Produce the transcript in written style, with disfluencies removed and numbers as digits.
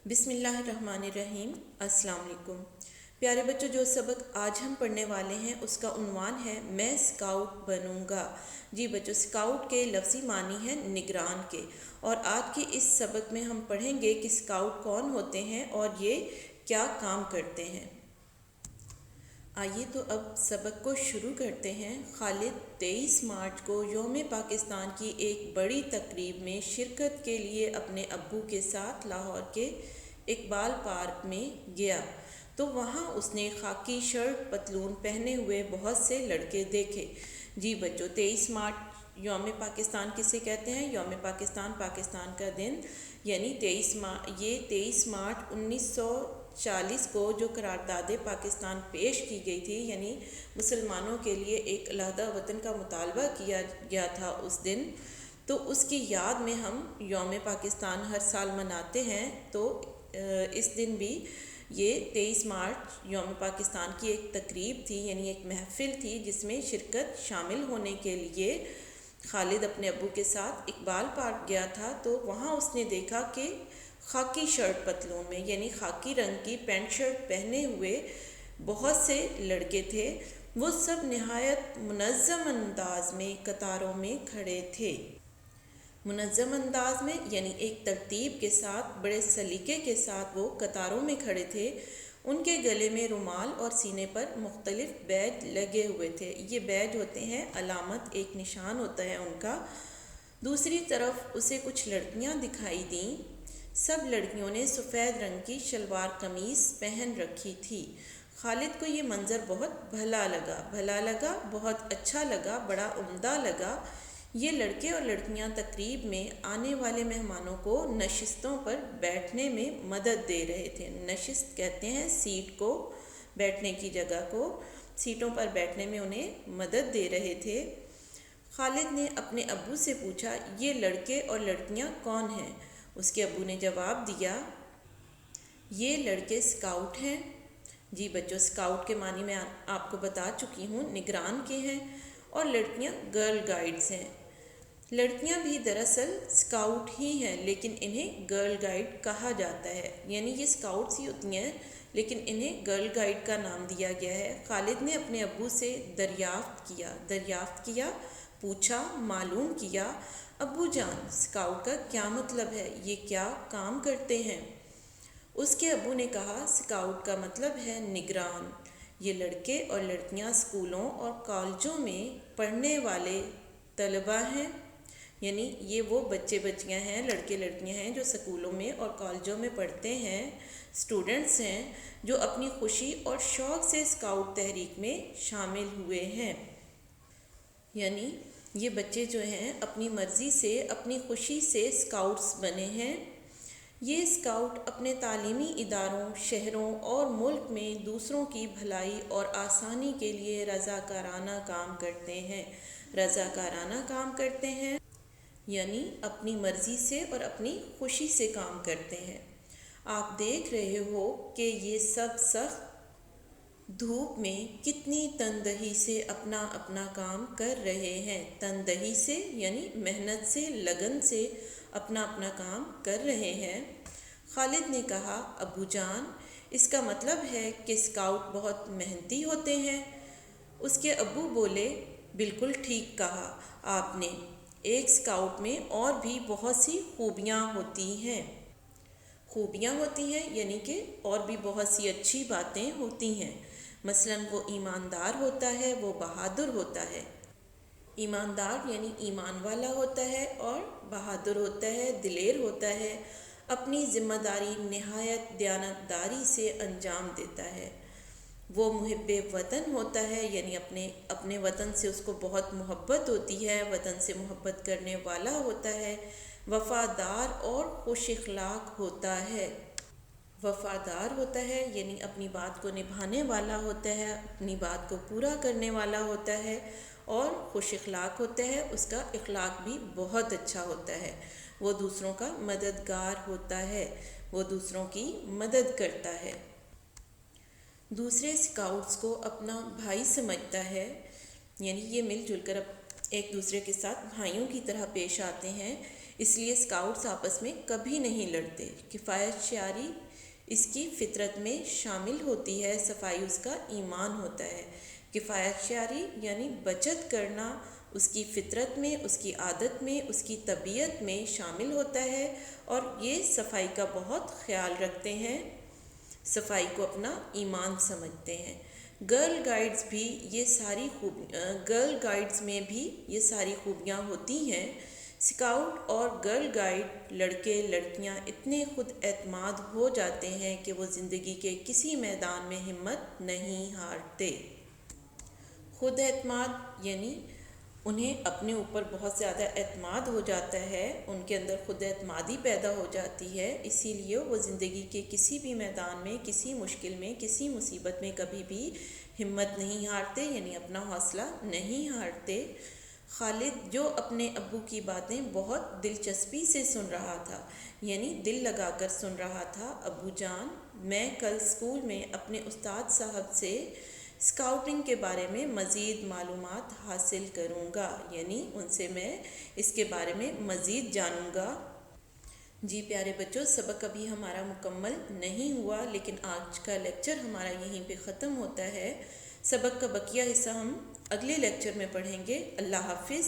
بسم اللہ الرحمن الرحیم۔ السلام علیکم پیارے بچوں، جو سبق آج ہم پڑھنے والے ہیں اس کا عنوان ہے میں اسکاؤٹ بنوں گا۔ جی بچوں، اسکاؤٹ کے لفظی معنی ہے نگران کے، اور آج کے اس سبق میں ہم پڑھیں گے کہ اسکاؤٹ کون ہوتے ہیں اور یہ کیا کام کرتے ہیں۔ آئیے تو اب سبق کو شروع کرتے ہیں۔ خالد 23 مارچ کو یوم پاکستان کی ایک بڑی تقریب میں شرکت کے لیے اپنے ابو کے ساتھ لاہور کے اقبال پارک میں گیا تو وہاں اس نے خاکی شرٹ پتلون پہنے ہوئے بہت سے لڑکے دیکھے۔ جی بچوں، 23 مارچ یوم پاکستان کسے کہتے ہیں؟ یوم پاکستان، پاکستان کا دن، یعنی 23 مارچ 1940 کو جو قرارداد پاکستان پیش کی گئی تھی، یعنی مسلمانوں کے لیے ایک علیحدہ وطن کا مطالبہ کیا گیا تھا اس دن، تو اس کی یاد میں ہم یوم پاکستان ہر سال مناتے ہیں۔ تو اس دن بھی یہ 23 مارچ یوم پاکستان کی ایک تقریب تھی، یعنی ایک محفل تھی جس میں شرکت شامل ہونے کے لیے خالد اپنے ابو کے ساتھ اقبال پارک گیا تھا۔ تو وہاں اس نے دیکھا کہ خاکی شرٹ پتلون میں، یعنی خاکی رنگ کی پینٹ شرٹ پہنے ہوئے بہت سے لڑکے تھے۔ وہ سب نہایت منظم انداز میں قطاروں میں کھڑے تھے۔ منظم انداز میں یعنی ایک ترتیب کے ساتھ، بڑے سلیقے کے ساتھ وہ قطاروں میں کھڑے تھے۔ ان کے گلے میں رومال اور سینے پر مختلف بیج لگے ہوئے تھے۔ یہ بیج ہوتے ہیں علامت، ایک نشان ہوتا ہے ان کا۔ دوسری طرف اسے کچھ لڑکیاں دکھائی دیں۔ سب لڑکیوں نے سفید رنگ کی شلوار قمیص پہن رکھی تھی۔ خالد کو یہ منظر بہت بھلا لگا، بہت اچھا لگا، بڑا عمدہ لگا۔ یہ لڑکے اور لڑکیاں تقریب میں آنے والے مہمانوں کو نشستوں پر بیٹھنے میں مدد دے رہے تھے۔ نشست کہتے ہیں سیٹ کو، بیٹھنے کی جگہ کو، سیٹوں پر بیٹھنے میں انہیں مدد دے رہے تھے۔ خالد نے اپنے ابو سے پوچھا، یہ لڑکے اور لڑکیاں کون ہیں؟ اس کے ابو نے جواب دیا، یہ لڑکے اسکاؤٹ ہیں۔ جی بچوں، اسکاؤٹ کے معنی میں آپ کو بتا چکی ہوں، نگران کے ہیں، اور لڑکیاں گرل گائیڈز ہیں۔ لڑکیاں بھی دراصل اسکاؤٹ ہی ہیں، لیکن انہیں گرل گائیڈ کہا جاتا ہے، یعنی یہ اسکاؤٹس ہی ہوتی ہیں لیکن انہیں گرل گائیڈ کا نام دیا گیا ہے۔ خالد نے اپنے ابو سے دریافت کیا، پوچھا، معلوم کیا، ابو جان اسکاؤٹ کا کیا مطلب ہے؟ یہ کیا کام کرتے ہیں؟ اس کے ابو نے کہا، اسکاؤٹ کا مطلب ہے نگران۔ یہ لڑکے اور لڑکیاں اسکولوں اور کالجوں میں پڑھنے والے طلباء ہیں، یعنی یہ وہ بچے بچیاں ہیں، لڑکے لڑکیاں ہیں جو اسکولوں میں اور کالجوں میں پڑھتے ہیں، اسٹوڈنٹس ہیں جو اپنی خوشی اور شوق سے اسکاؤٹ تحریک میں شامل ہوئے ہیں۔ یعنی یہ بچے جو ہیں اپنی مرضی سے، اپنی خوشی سے اسکاؤٹس بنے ہیں۔ یہ اسکاؤٹ اپنے تعلیمی اداروں، شہروں اور ملک میں دوسروں کی بھلائی اور آسانی کے لیے رضاکارانہ کام کرتے ہیں، یعنی اپنی مرضی سے اور اپنی خوشی سے کام کرتے ہیں۔ آپ دیکھ رہے ہو کہ یہ سب سخت دھوپ میں کتنی تندہی سے اپنا اپنا کام کر رہے ہیں۔ تندہی سے یعنی محنت سے، لگن سے اپنا اپنا کام کر رہے ہیں۔ خالد نے کہا، ابو جان اس کا مطلب ہے کہ اسکاؤٹ بہت محنتی ہوتے ہیں؟ اس کے ابو بولے، بالکل ٹھیک کہا آپ نے، ایک اسکاؤٹ میں اور بھی بہت سی خوبیاں ہوتی ہیں یعنی کہ اور بھی بہت سی اچھی باتیں ہوتی ہیں۔ مثلاً وہ ایماندار ہوتا ہے، وہ بہادر ہوتا ہے۔ ایماندار یعنی ایمان والا ہوتا ہے، اور بہادر ہوتا ہے، دلیر ہوتا ہے، اپنی ذمہ داری نہایت دیانتداری سے انجام دیتا ہے۔ وہ محب وطن ہوتا ہے، یعنی اپنے وطن سے اس کو بہت محبت ہوتی ہے، وطن سے محبت کرنے والا ہوتا ہے۔ وفادار اور خوش اخلاق ہوتا ہے۔ وفادار ہوتا ہے یعنی اپنی بات کو نبھانے والا ہوتا ہے، اپنی بات کو پورا کرنے والا ہوتا ہے، اور خوش اخلاق ہوتا ہے، اس کا اخلاق بھی بہت اچھا ہوتا ہے۔ وہ دوسروں کا مددگار ہوتا ہے، وہ دوسروں کی مدد کرتا ہے، دوسرے اسکاؤٹس کو اپنا بھائی سمجھتا ہے، یعنی یہ مل جل کر ایک دوسرے کے ساتھ بھائیوں کی طرح پیش آتے ہیں۔ اس لیے اسکاؤٹس آپس میں کبھی نہیں لڑتے۔ کفایت شعاری اس کی فطرت میں شامل ہوتی ہے، صفائی اس کا ایمان ہوتا ہے۔ کفایت شعاری یعنی بچت کرنا اس کی فطرت میں، اس کی عادت میں، اس کی طبیعت میں شامل ہوتا ہے، اور یہ صفائی کا بہت خیال رکھتے ہیں، صفائی کو اپنا ایمان سمجھتے ہیں۔ گرل گائیڈز میں بھی یہ ساری خوبیاں ہوتی ہیں۔ اسکاؤٹ اور گرل گائیڈ لڑکے لڑکیاں اتنے خود اعتماد ہو جاتے ہیں کہ وہ زندگی کے کسی میدان میں ہمت نہیں ہارتے۔ خود اعتماد یعنی انہیں اپنے اوپر بہت زیادہ اعتماد ہو جاتا ہے، ان کے اندر خود اعتمادی پیدا ہو جاتی ہے، اسی لیے وہ زندگی کے کسی بھی میدان میں، کسی مشکل میں، کسی مصیبت میں کبھی بھی ہمت نہیں ہارتے، یعنی اپنا حوصلہ نہیں ہارتے۔ خالد جو اپنے ابو کی باتیں بہت دلچسپی سے سن رہا تھا، یعنی دل لگا کر سن رہا تھا۔ ابو جان، میں کل اسکول میں اپنے استاد صاحب سے اسکاؤٹنگ کے بارے میں مزید معلومات حاصل کروں گا، یعنی ان سے میں اس کے بارے میں مزید جانوں گا۔ جی پیارے بچوں، سبق ابھی ہمارا مکمل نہیں ہوا، لیکن آج کا لیکچر ہمارا یہیں پہ ختم ہوتا ہے۔ سبق کا بقیہ حصہ ہم اگلے لیکچر میں پڑھیں گے۔ اللہ حافظ۔